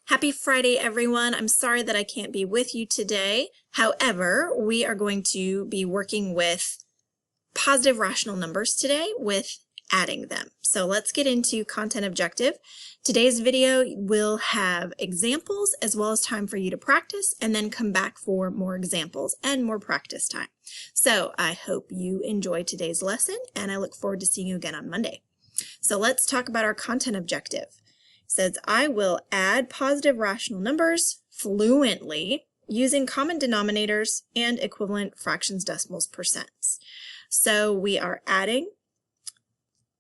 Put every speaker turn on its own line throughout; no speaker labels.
Happy Friday, everyone. I'm sorry that I can't be with you today. However, we are going to be working with positive rational numbers today with adding them. So let's get into content objective. Today's video will have examples as well as time for you to practice and then come back for more examples and more practice time. So I hope you enjoy today's lesson and I look forward to seeing you again on Monday. So let's talk about our content objective. Says, I will add positive rational numbers fluently using common denominators and equivalent fractions, decimals, percents. So we are adding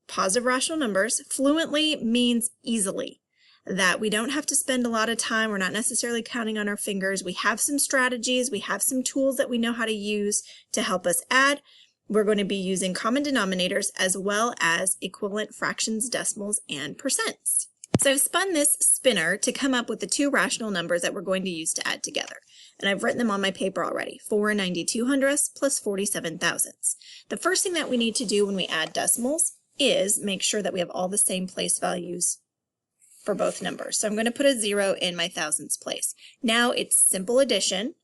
positive rational numbers. Fluently means easily, that we don't have to spend a lot of time. We're not necessarily counting on our fingers. We have some strategies. We have some tools that we know how to use to help us add. We're going to be using common denominators as well as equivalent fractions, decimals, and percents. So I've spun this spinner to come up with the two rational numbers that we're going to use to add together. And I've written them on my paper already, 4 92 hundredths plus 47 thousandths. The first thing that we need to do when we add decimals is make sure that we have all the same place values for both numbers. So I'm going to put a 0 in my thousandths place. Now it's simple addition.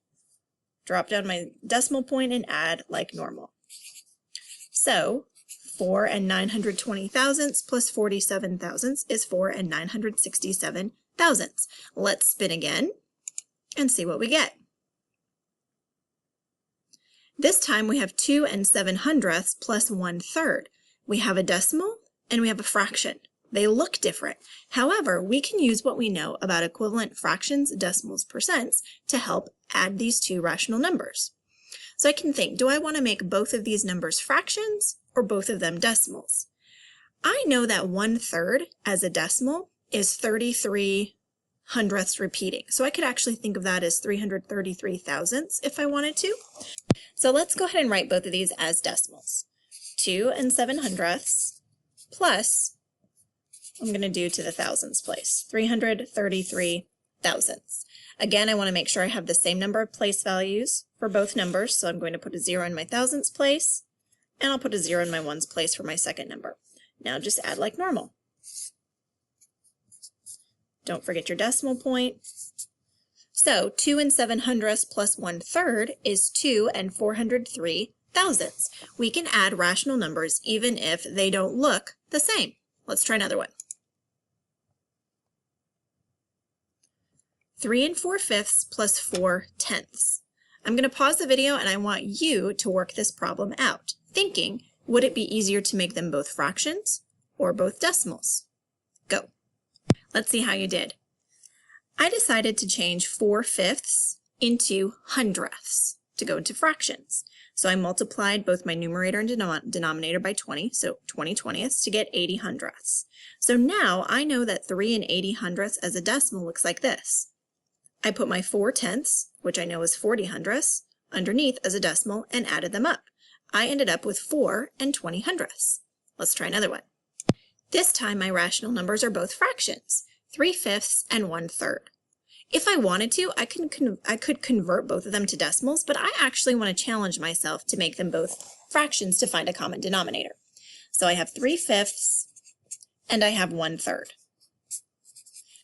Drop down my decimal point and add like normal. So 4 and 920 thousandths plus 47 thousandths is 4 and 967 thousandths. Let's spin again and see what we get. This time we have 2 and 7 hundredths plus 1/3. We have a decimal and we have a fraction. They look different. However, we can use what we know about equivalent fractions, decimals, percents to help add these two rational numbers. So I can think, do I want to make both of these numbers fractions or both of them decimals? I know that 1/3 as a decimal is 33 hundredths repeating. So I could actually think of that as 333 thousandths if I wanted to. So let's go ahead and write both of these as decimals. 2 and 7 hundredths plus, I'm going to do to the thousandths place, 333 thousandths. Again, I want to make sure I have the same number of place values for both numbers, so I'm going to put a 0 in my thousandths place, and I'll put a 0 in my ones place for my second number. Now just add like normal. Don't forget your decimal point. So 2 and 7 hundredths plus 1/3 is 2 and 403 thousandths. We can add rational numbers even if they don't look the same. Let's try another one. 3 and 4/5 plus 4/10. I'm going to pause the video and I want you to work this problem out, thinking, would it be easier to make them both fractions or both decimals? Go. Let's see how you did. I decided to change 4/5 into hundredths to go into fractions. So I multiplied both my numerator and denominator by 20, so 20 twentieths to get 80 hundredths. So now I know that 3 and 80 hundredths as a decimal looks like this. I put my 4/10, which I know is 40 hundredths, underneath as a decimal and added them up. I ended up with 4 and 20 hundredths. Let's try another one. This time my rational numbers are both fractions, 3/5 and 1/3. If I wanted to, I could convert both of them to decimals, but I actually want to challenge myself to make them both fractions to find a common denominator. So I have 3/5 and I have 1/3.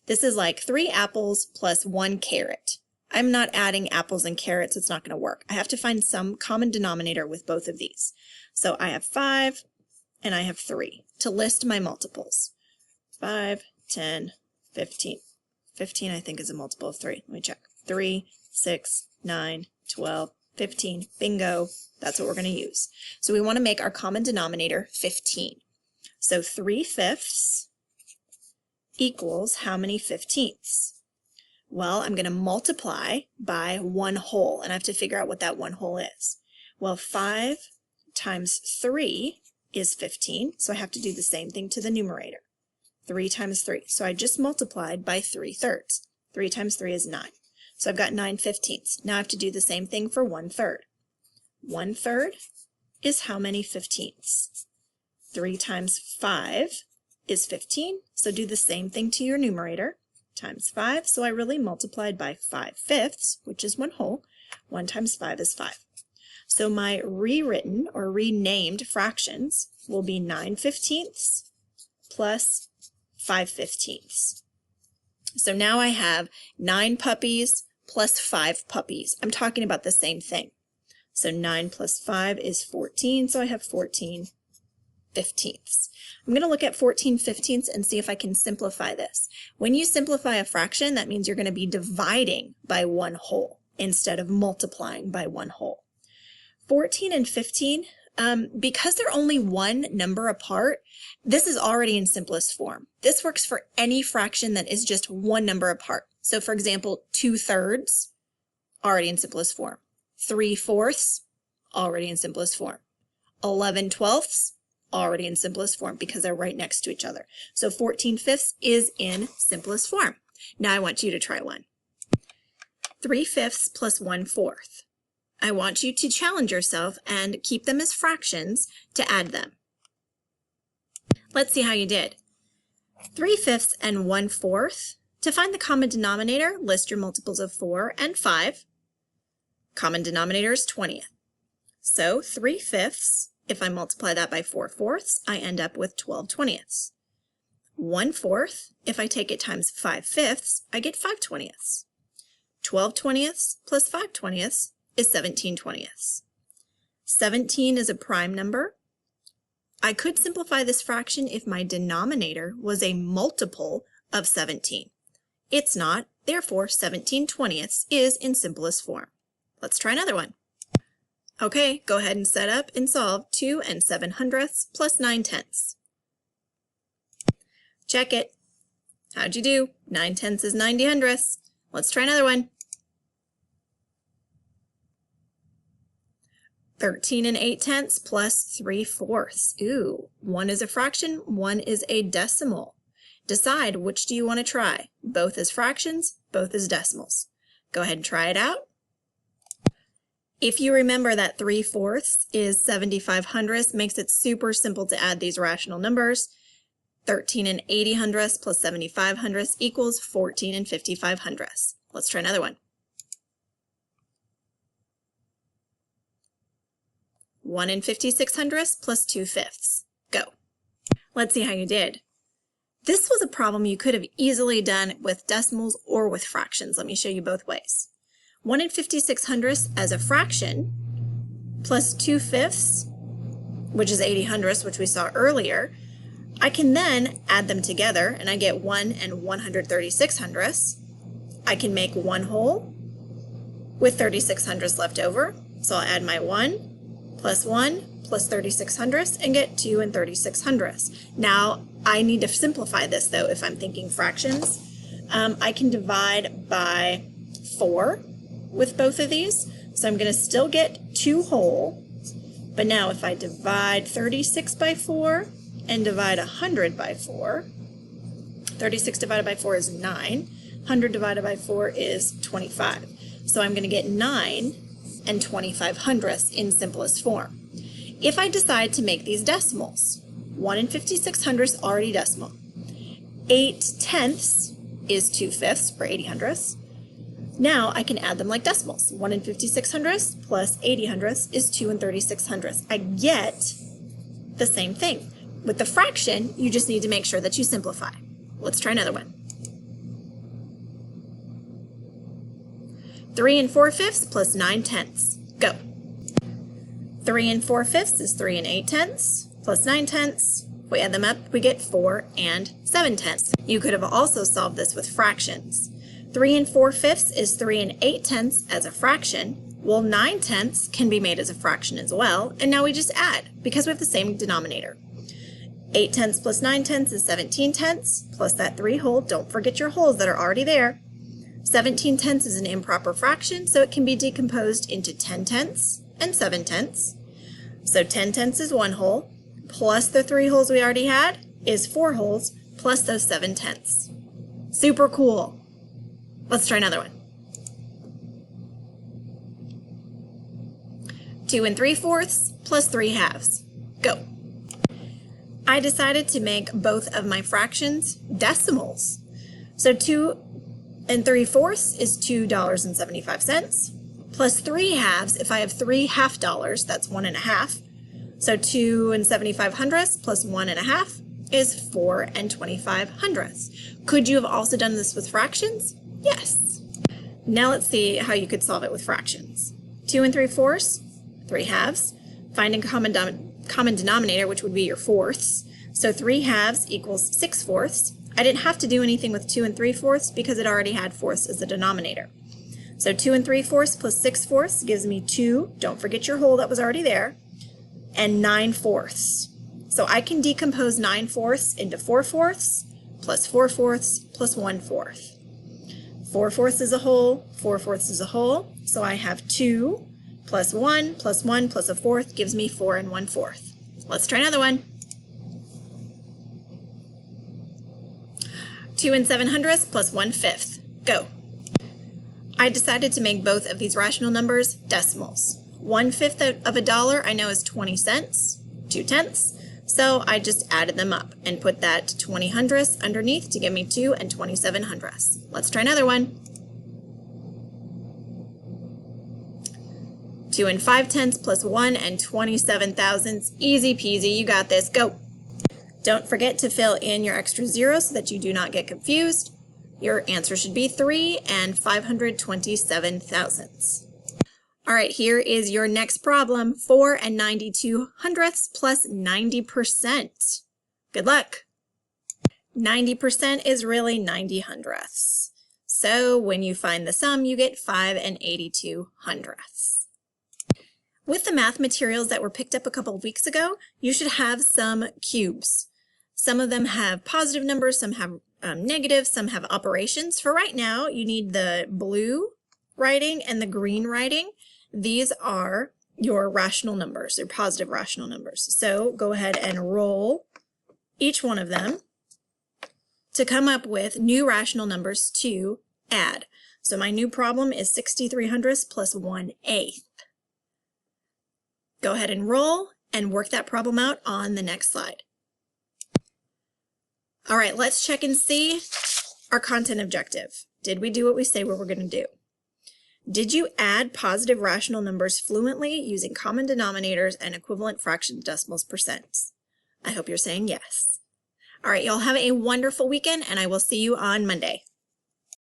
This is like 3 apples plus 1 carrot. I'm not adding apples and carrots. It's not going to work. I have to find some common denominator with both of these. So I have 5 and I have 3 to list my multiples. 5, 10, 15. 15 I think is a multiple of 3. Let me check. 3, 6, 9, 12, 15. Bingo. That's what we're going to use. So we want to make our common denominator 15. So 3/5 equals how many 15ths? Well, I'm going to multiply by 1 whole, and I have to figure out what that 1 whole is. Well, 5 times 3 is 15, so I have to do the same thing to the numerator. 3 times 3. So I just multiplied by 3/3. 3 times 3 is 9. So I've got 9 15ths. Now I have to do the same thing for 1/3. 1/3 is how many 15ths? 3 times 5 is 15. So do the same thing to your numerator, times 5. So I really multiplied by 5/5, which is 1 whole. 1 times 5 is 5. So my rewritten or renamed fractions will be 9/15 plus 5/15. So now I have 9 puppies plus 5 puppies. I'm talking about the same thing. So 9 plus 5 is 14, so I have 14/15. I'm going to look at 14/15 and see if I can simplify this. When you simplify a fraction, that means you're going to be dividing by one whole instead of multiplying by one whole. 14 and 15, because they're only one number apart, this is already in simplest form. This works for any fraction that is just one number apart. So for example, 2/3, already in simplest form. 3/4, already in simplest form. 11/12, already in simplest form because they're right next to each other. So 14/5 is in simplest form. Now I want you to try one. 3/5 plus 1/4. I want you to challenge yourself and keep them as fractions to add them. Let's see how you did. 3/5 and 1/4. To find the common denominator, list your multiples of 4 and 5. Common denominator is 20th. So 3/5, if I multiply that by 4/4, I end up with 12/20. 1/4, if I take it times 5/5, I get 5/20. 12/20 plus 5/20 is 17/20. 17 is a prime number. I could simplify this fraction if my denominator was a multiple of 17. It's not, therefore 17/20 is in simplest form. Let's try another one. Okay, go ahead and set up and solve 2 7/100 plus 9/10. Check it. How'd you do? 9/10 is 90/100. Let's try another one. 13 8/10 plus 3/4. Ooh, one is a fraction, one is a decimal. Decide which do you want to try, both as fractions, both as decimals. Go ahead and try it out. If you remember that 3/4 is 75/100, makes it super simple to add these rational numbers. 13 80/100 plus 75/100 equals 14 55/100. Let's try another one. 1 56/100 plus 2/5. Go. Let's see how you did. This was a problem you could have easily done with decimals or with fractions. Let me show you both ways. 1 56/100 as a fraction plus 2/5, which is 80/100, which we saw earlier. I can then add them together and I get 1 136/100. I can make one whole with 36/100 left over. So I'll add my 1 plus 36/100 and get 2 36/100. Now I need to simplify this though if I'm thinking fractions. I can divide by 4 with both of these. So I'm going to still get 2 whole. But now if I divide 36 by 4 and divide 100 by 4, 36 divided by 4 is 9. 100 divided by 4 is 25. So I'm going to get 9 25/100 in simplest form. If I decide to make these decimals, 1 56/100 already decimal. 8/10 is 2/5 or 80/100. Now I can add them like decimals. 1 56/100 plus 80/100 is 2 36/100. I get the same thing. With the fraction, you just need to make sure that you simplify. Let's try another one. 3 4/5 plus 9/10. Go. 3 4/5 is 3 8/10 plus 9/10. We add them up, we get 4 7/10. You could have also solved this with fractions. 3 4/5 is 3 8/10 as a fraction. Well, 9/10 can be made as a fraction as well, and now we just add because we have the same denominator. 8/10 plus 9/10 is 17/10 plus that 3 whole. Don't forget your wholes that are already there. 17/10 is an improper fraction, so it can be decomposed into 10/10 and 7/10. So 10/10 is 1 whole, plus the 3 wholes we already had is 4 wholes, plus those 7/10. Super cool. Let's try another one. 2 3/4 plus 3/2. Go. I decided to make both of my fractions decimals. So 2 3/4 is $2.75 plus 3/2. If I have 3 half dollars, that's 1 1/2. So 2 75/100 plus 1 1/2 is 4 and 25 hundredths. Could you have also done this with fractions? Yes. Now let's see how you could solve it with fractions. 2 and 3/4, 3 halves. Finding common denominator, which would be your fourths. So 3 halves equals 6/4. I didn't have to do anything with 2 and 3/4 because it already had fourths as the denominator. So 2 and 3/4 plus 6/4 gives me 2, don't forget your whole that was already there, and 9/4. So I can decompose 9/4 into 4/4 plus 4/4 plus 1/4. 4/4 is a whole, 4/4 is a whole, so I have 2 plus 1 plus 1 plus a fourth gives me 4 and 1/4. Let's try another one. 2 and 7/100 plus 1/5. Go. I decided to make both of these rational numbers decimals. 1/5 of a dollar I know is 20 cents, 2/10, so I just added them up and put that 20 hundredths underneath to give me 2 and 27 hundredths. Let's try another one. 2 and 5/10 plus 1 and 27 thousandths. Easy peasy, you got this, go. Don't forget to fill in your extra zero so that you do not get confused. Your answer should be 3 and 527 thousandths. All right, here is your next problem, 4 and 92 hundredths plus 90%. Good luck. 90% is really 90 hundredths. So when you find the sum, you get 5 and 82 hundredths. With the math materials that were picked up a couple of weeks ago, you should have some cubes. Some of them have positive numbers, some have negative, some have operations. For right now, you need the blue writing and the green writing. These are your rational numbers, your positive rational numbers. So go ahead and roll each one of them to come up with new rational numbers to add. So my new problem is 63 hundredths plus 1/8. Go ahead and roll and work that problem out on the next slide. All right, let's check and see our content objective. Did we do what we say we were going to do? Did you add positive rational numbers fluently using common denominators and equivalent fractions, decimals, percents? I hope you're saying yes. All right, y'all have a wonderful weekend, and I will see you on Monday.